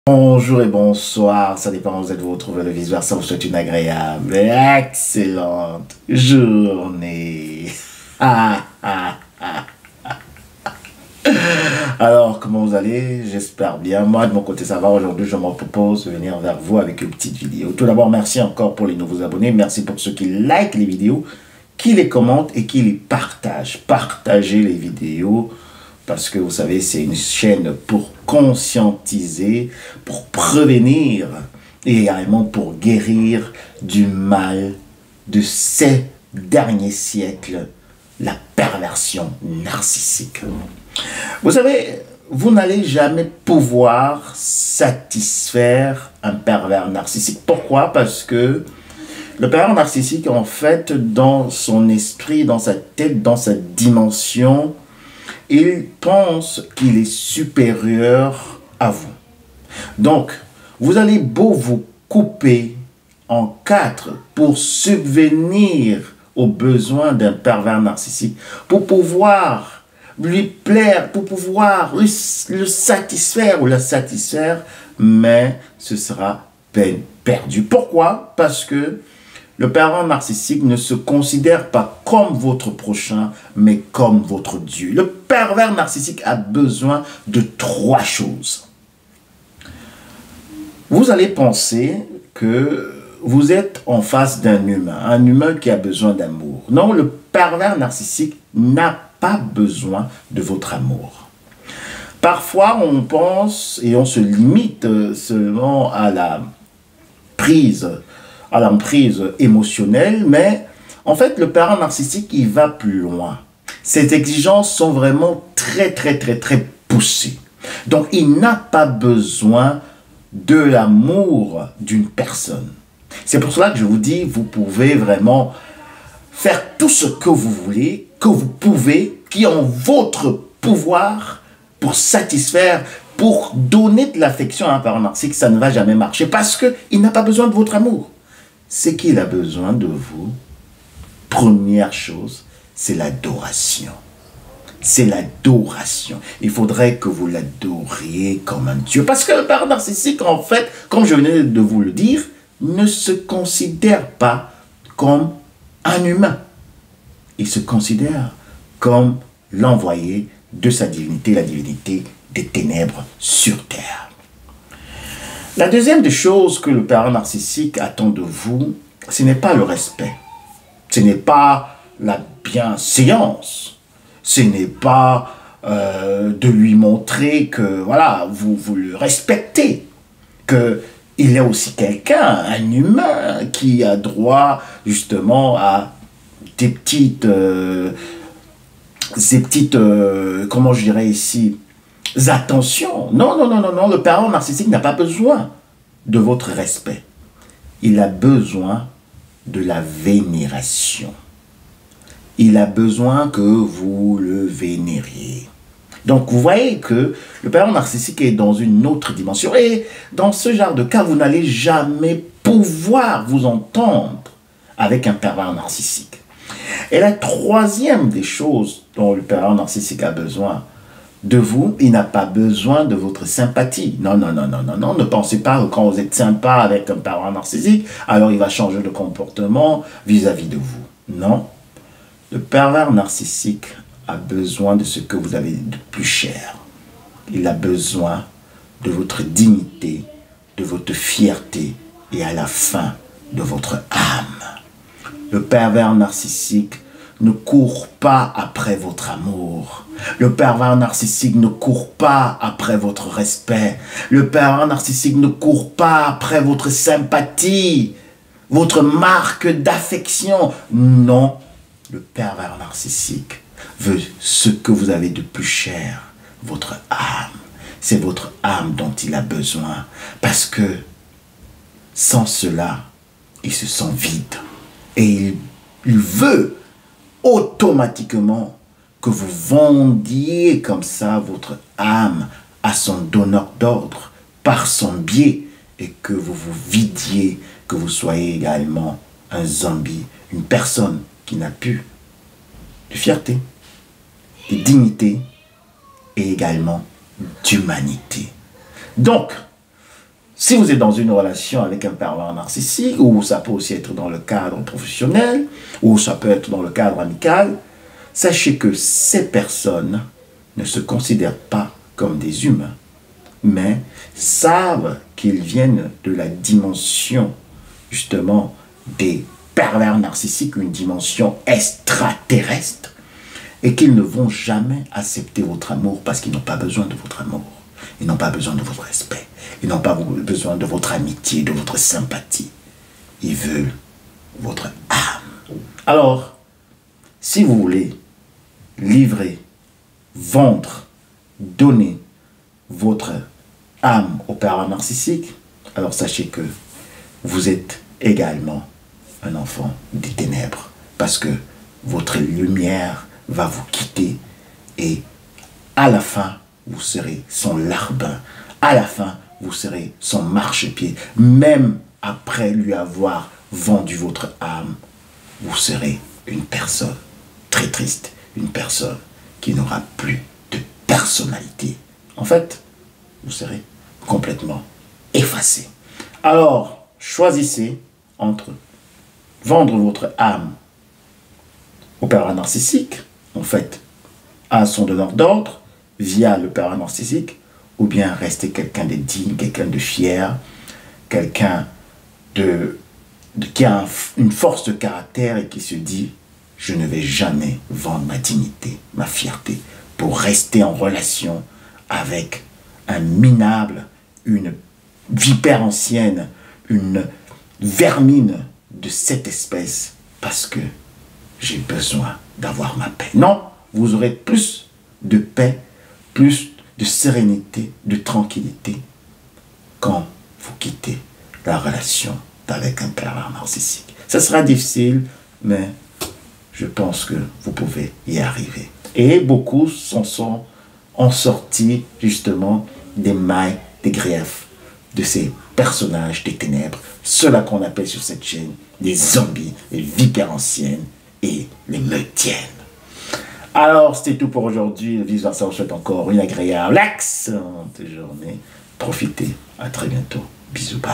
Bonjour et bonsoir, ça dépend où vous êtes, vous retrouvez le vice-versa, vous souhaite une agréable et excellente journée. Alors, comment vous allez? J'espère bien. Moi, de mon côté, ça va. Aujourd'hui, je me propose de venir vers vous avec une petite vidéo. Tout d'abord, merci encore pour les nouveaux abonnés. Merci pour ceux qui likent les vidéos, qui les commentent et qui les partagent. Partagez les vidéos parce que, vous savez, c'est une chaîne pour conscientiser, pour prévenir et également pour guérir du mal de ces derniers siècles, la perversion narcissique. Vous savez, vous n'allez jamais pouvoir satisfaire un pervers narcissique. Pourquoi? Parce que le pervers narcissique, en fait, dans son esprit, dans sa tête, dans sa dimension, il pense qu'il est supérieur à vous. Donc, vous allez beau vous couper en quatre pour subvenir aux besoins d'un pervers narcissique, pour pouvoir lui plaire, pour pouvoir le satisfaire ou la satisfaire, mais ce sera peine perdue. Pourquoi? Parce que le pervers narcissique ne se considère pas comme votre prochain, mais comme votre Dieu. Le pervers narcissique a besoin de trois choses. Vous allez penser que vous êtes en face d'un humain qui a besoin d'amour. Non, le pervers narcissique n'a pas besoin de votre amour. Parfois, on pense et on se limite seulement à l'emprise émotionnelle, mais en fait, le pervers narcissique, il va plus loin. Ses exigences sont vraiment très poussées. Donc, il n'a pas besoin de l'amour d'une personne. C'est pour cela que je vous dis, vous pouvez vraiment faire tout ce que vous voulez, que vous pouvez, qui est en votre pouvoir pour satisfaire, pour donner de l'affection à un pervers narcissique. Ça ne va jamais marcher parce qu'il n'a pas besoin de votre amour. Ce qu'il a besoin de vous, première chose, c'est l'adoration. C'est l'adoration. Il faudrait que vous l'adoriez comme un Dieu. Parce que le pervers narcissique, en fait, comme je venais de vous le dire, ne se considère pas comme un humain. Il se considère comme l'envoyé de sa divinité, la divinité des ténèbres sur terre. La deuxième des choses que le pervers narcissique attend de vous, ce n'est pas le respect. Ce n'est pas la bienséance. Ce n'est pas de lui montrer que voilà, vous le respectez. Qu'il est aussi quelqu'un, un humain, qui a droit justement à des petites, comment je dirais ici, attention. Non, le pervers narcissique n'a pas besoin de votre respect. Il a besoin de la vénération. Il a besoin que vous le vénériez. Donc, vous voyez que le pervers narcissique est dans une autre dimension. Et dans ce genre de cas, vous n'allez jamais pouvoir vous entendre avec un pervers narcissique. Et la troisième des choses dont le pervers narcissique a besoin de vous, il n'a pas besoin de votre sympathie. Non, ne pensez pas que quand vous êtes sympa avec un pervers narcissique, alors il va changer de comportement vis-à-vis de vous. Non, le pervers narcissique a besoin de ce que vous avez de plus cher. Il a besoin de votre dignité, de votre fierté et à la fin de votre âme. Le pervers narcissique ne court pas après votre amour. Le pervers narcissique ne court pas après votre respect. Le pervers narcissique ne court pas après votre sympathie, votre marque d'affection. Non, le pervers narcissique veut ce que vous avez de plus cher, votre âme. C'est votre âme dont il a besoin. Parce que sans cela, il se sent vide. Et il veut automatiquement que vous vendiez comme ça votre âme à son donneur d'ordre par son biais et que vous vous vidiez, que vous soyez également un zombie, une personne qui n'a plus de fierté, de dignité et également d'humanité. Donc, Si vous êtes dans une relation avec un pervers narcissique, ou ça peut aussi être dans le cadre professionnel, ou ça peut être dans le cadre amical, sachez que ces personnes ne se considèrent pas comme des humains, mais savent qu'ils viennent de la dimension, justement, des pervers narcissiques, une dimension extraterrestre, et qu'ils ne vont jamais accepter votre amour parce qu'ils n'ont pas besoin de votre amour. Ils n'ont pas besoin de votre respect. Ils n'ont pas besoin de votre amitié, de votre sympathie. Ils veulent votre âme. Alors, si vous voulez livrer, vendre, donner votre âme au pervers narcissique, alors sachez que vous êtes également un enfant des ténèbres. Parce que votre lumière va vous quitter et à la fin, vous serez son larbin. À la fin, vous serez son marchepied. Même après lui avoir vendu votre âme, vous serez une personne très triste. Une personne qui n'aura plus de personnalité. En fait, vous serez complètement effacé. Alors, choisissez entre vendre votre âme au pervers narcissique, en fait, à son donneur d'ordre, via le pervers narcissique, ou bien rester quelqu'un de digne, quelqu'un de fier, quelqu'un qui a une force de caractère et qui se dit « Je ne vais jamais vendre ma dignité, ma fierté, pour rester en relation avec un minable, une vipère ancienne, une vermine de cette espèce, parce que j'ai besoin d'avoir ma paix. » Non, vous aurez plus de paix, plus de sérénité, de tranquillité quand vous quittez la relation avec un pervers narcissique. Ça sera difficile, mais je pense que vous pouvez y arriver. Et beaucoup ont sorti justement des mailles, des griefs de ces personnages des ténèbres, ceux-là qu'on appelle sur cette chaîne les zombies, les vipères anciennes et les meutiennes. Alors, c'était tout pour aujourd'hui. Le vice-versa vous souhaite encore une agréable, excellente journée. Profitez. À très bientôt. Bisous, bye.